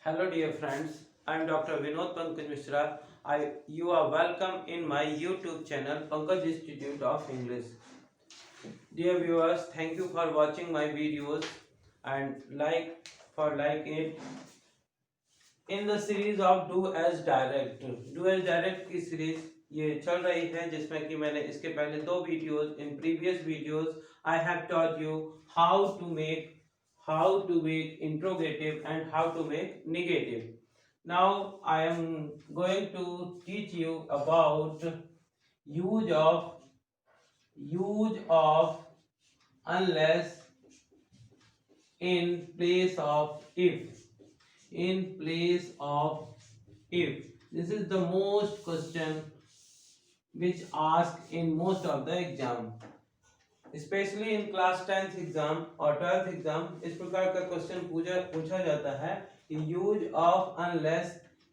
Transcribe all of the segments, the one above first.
Hello dear friends, I am Dr. Vinod Pankaj Mishra. You are welcome in my YouTube channel Pankaj Institute of English. Dear viewers, thank you for watching my videos and like it. In the series of Do as Direct की series ये चल रही है जिसमें कि मैंने इसके पहले दो videos in previous videos I have taught you how to make interrogative and how to make negative. Now I am going to teach you about use of use of unless in place of if. In place of if. This is the most question which asked in most of the exam, especially in class 10th exam और 12th exam. इस प्रकार का question पूछा जाता है कि use of unless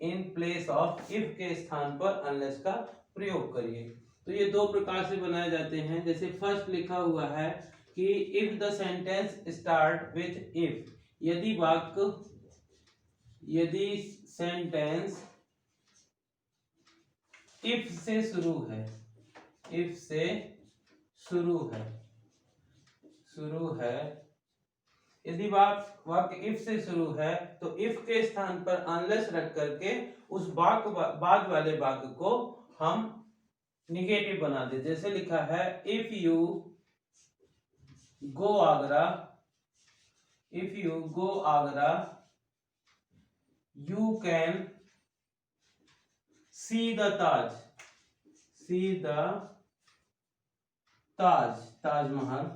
in place of if के स्थान पर अनलेस का प्रयोग करिए. तो ये दो प्रकार से बनाए जाते हैं. जैसे फर्स्ट लिखा हुआ है कि if the sentence start with if, यदि सेंटेंस इफ से शुरू है, इफ से शुरू है, यदि वाक्य इफ से शुरू है तो इफ के स्थान पर अनलेस रख करके उस बाद वाले वाक्य को हम निगेटिव बना दे. जैसे लिखा है if you go Agra, you can see the Taj Mahal.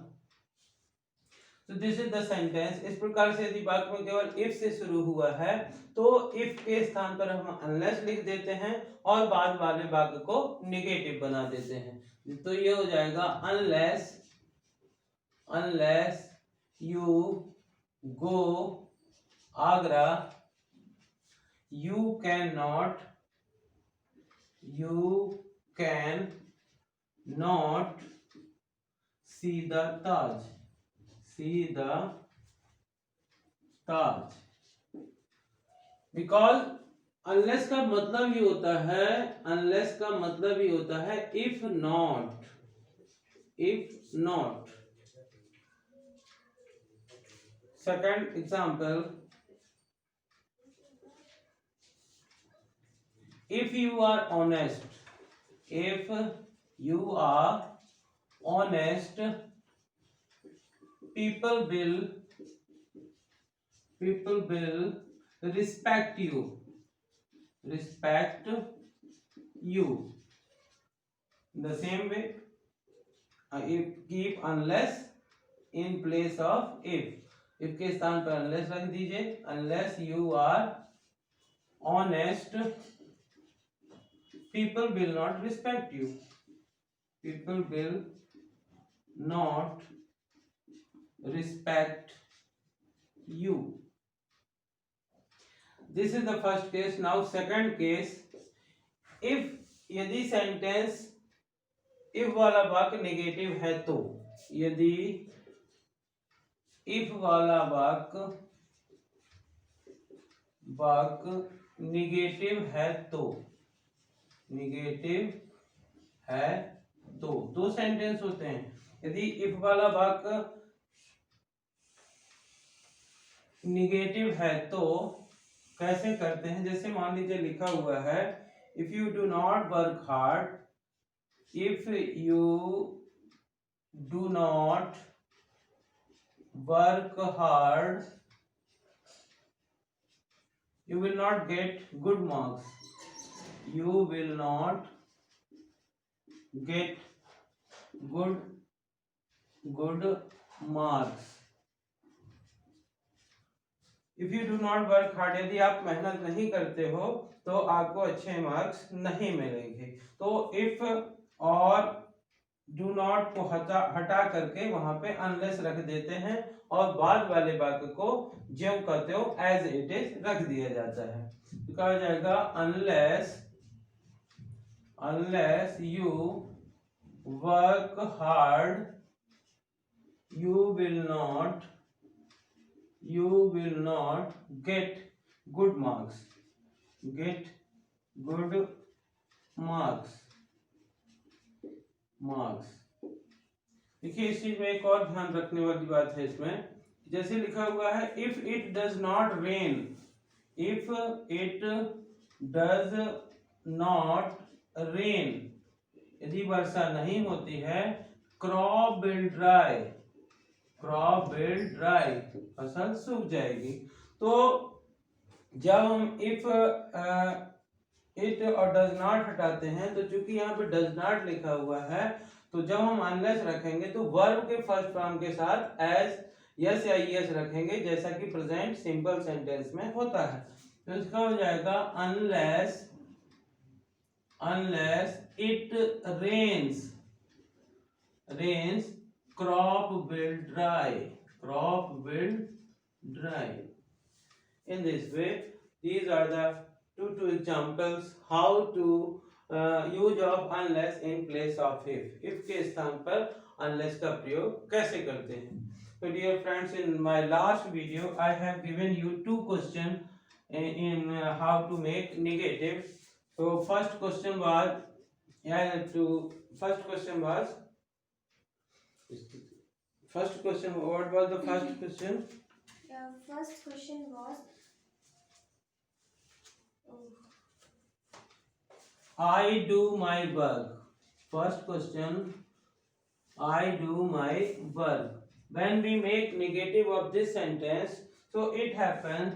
तो दिस इज द सेंटेंस. इस प्रकार से यदि वाक्य में केवल इफ से शुरू हुआ है तो इफ के स्थान पर हम अनलेस लिख देते हैं और बाद वाले वाक्य को नेगेटिव बना देते हैं. तो ये हो जाएगा unless you go Agra, you can not see the Taj. Because unless का मतलब ही होता है if not. Second example, if you are honest, people will respect you. In the same way, keep unless in place of if. if के स्थान पर unless रख दीजिए. unless you are honest, people will not respect you. People will not respect you. This is the first case. Now second case, if यदि sentence if वाला वाक्य negative है तो, यदि इफ वाला वाक्य नेगेटिव है तो दो सेंटेंस होते हैं. यदि इफ वाला वाक्य निगेटिव है तो कैसे करते हैं. जैसे मान लीजिए लिखा हुआ है if you do not work hard, you will not get good marks. You will not get good marks. If you do not work hard, यदि आप मेहनत नहीं करते हो तो आपको अच्छे मार्क्स नहीं मिलेंगे. तो इफ और डू नॉट को हटा करके वहां पे अनलेस रख देते हैं और बाद वाले वाक्य को जो कहते हो एज इट इज रख दिया जाता है. तो कहा जाएगा unless you work hard, you will not get good marks, get good marks। देखिए इस चीज में एक और ध्यान रखने वाली बात है इसमें, जैसे लिखा हुआ है if it does not rain, if it does not rain, यदि वर्षा नहीं होती है, crop will dry, crop will dry, फसल सूख जाएगी। तो जब हम इफ इट और डज नॉट हटाते हैं, तो चूंकि यहाँ पे डज नॉट लिखा हुआ है, तो जब हम अनलेस रखेंगे तो वर्ब के फर्स्ट फॉर्म के साथ एज यस या ईएस रखेंगे, जैसा कि प्रेजेंट सिंपल सेंटेंस में होता है। तो इसका हो जाएगा unless, unless it rains, rains crop will dry, crop will dry। In this way, these are the two examples how to use of unless in place of if के स्थान पर unless का प्रयोग कैसे करते हैं। So dear friends, in my last video I have given you two questions in how to make negative। So first question was first question, what was the first question? The first question was I do my work। First question, I do my work। When we make negative of this sentence, so it happens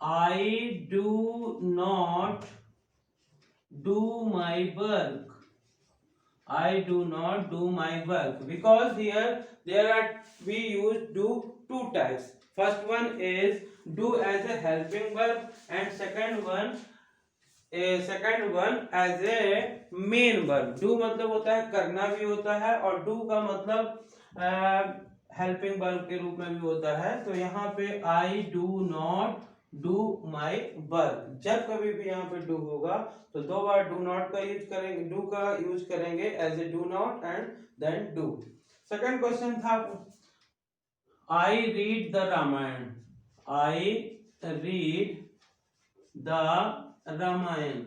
I do not do my work, I do not do my work, because here there are we use do two types। First one is do as a helping verb and second one as a main verb। do मतलब होता है करना भी होता है, और do का मतलब हेल्पिंग वर्ब के रूप में भी होता है। तो यहाँ पे I do not do my work, जब कभी भी यहाँ पे डू होगा तो दो बार डू नॉट का यूज करेंगे, डू का यूज करेंगे as a do not and then do. Second question था I read the Ramayana, I read the Ramayana.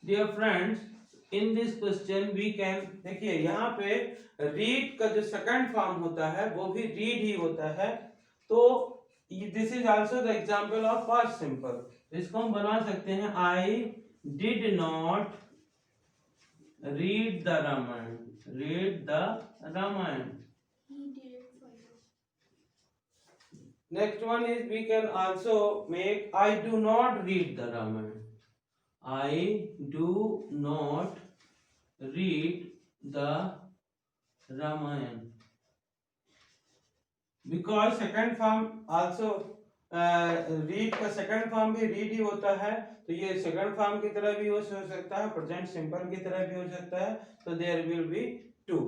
Dear friends, in this question we can, देखिए यहाँ पे रीड का जो सेकंड फॉर्म होता है वो भी रीड ही होता है। तो this is also the example of past simple. इसको हम बना सकते हैं I did not read the Ramayana, read the Ramayana. Next one is we can also make I do not read the Ramayana, I do not read the Ramayana, because second form also read का second form भी read ही होता है, तो ये second form की तरह भी हो सकता है, present simple की तरह भी हो सकता है। तो there will be two।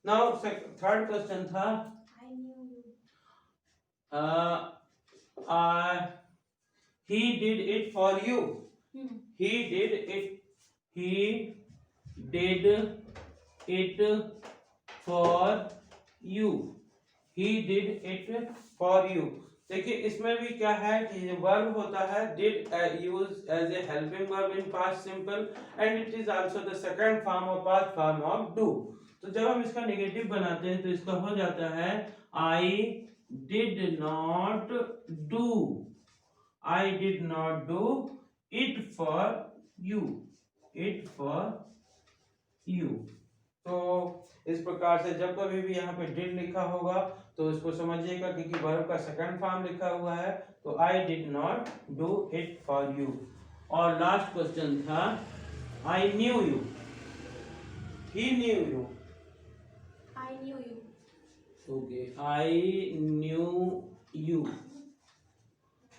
Now third question था I knew you, he did it for you। He did it for you, he did it for you। देखिए इसमें भी क्या है कि वर्ब होता है did use as a helping verb in past simple and it is also the second form or past form of do। तो जब हम इसका नेगेटिव बनाते हैं तो इसका हो जाता है I did not do, I did not do it for you, it for you। तो इस प्रकार से जब कभी भी यहाँ पे did लिखा होगा तो इसको समझिएगा क्योंकि वर्ब का सेकंड फॉर्म लिखा हुआ है, तो I did not do it for you। और लास्ट क्वेश्चन था I knew you, he knew you, I knew you, okay, I knew you,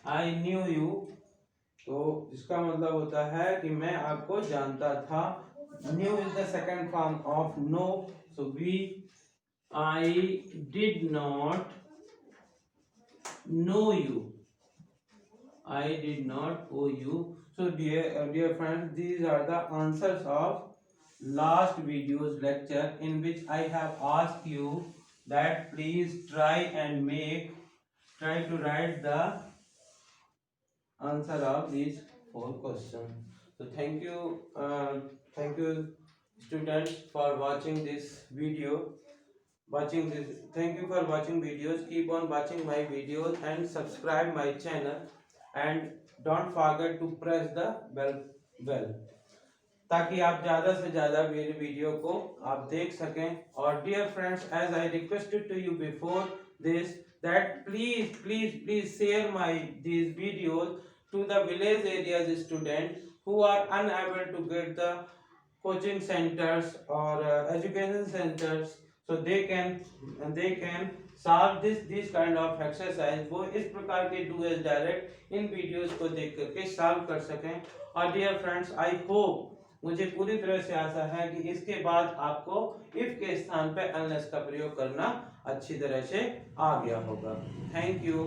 I knew you। तो इसका मतलब होता है कि मैं आपको जानता था। Knew is the second form of know, so I did not know you, I did not know you। So dear friends, these are the answers of last video's lecture in which I have asked you that please try to write the answer of these 4 questions. So thank you students for watching this video. Thank you for watching videos. Keep on watching my videos and subscribe my channel, and don't forget to press the bell ताकि आप ज़्यादा से ज़्यादा मेरे video को आप देख सकें. और dear friends, as I requested to you before this that please share my these videos to the village areas students who are unable to get the coaching centers or education centers, so they can solve this kind of exercise. वो इस प्रकार के do as direct इन videos को देख करके solve कर सकें. और डियर फ्रेंड्स, आई होप, मुझे पूरी तरह से आशा है कि इसके बाद आपको इफ के स्थान पे अनलेस का प्रयोग करना अच्छी तरह से आ गया होगा. Thank you.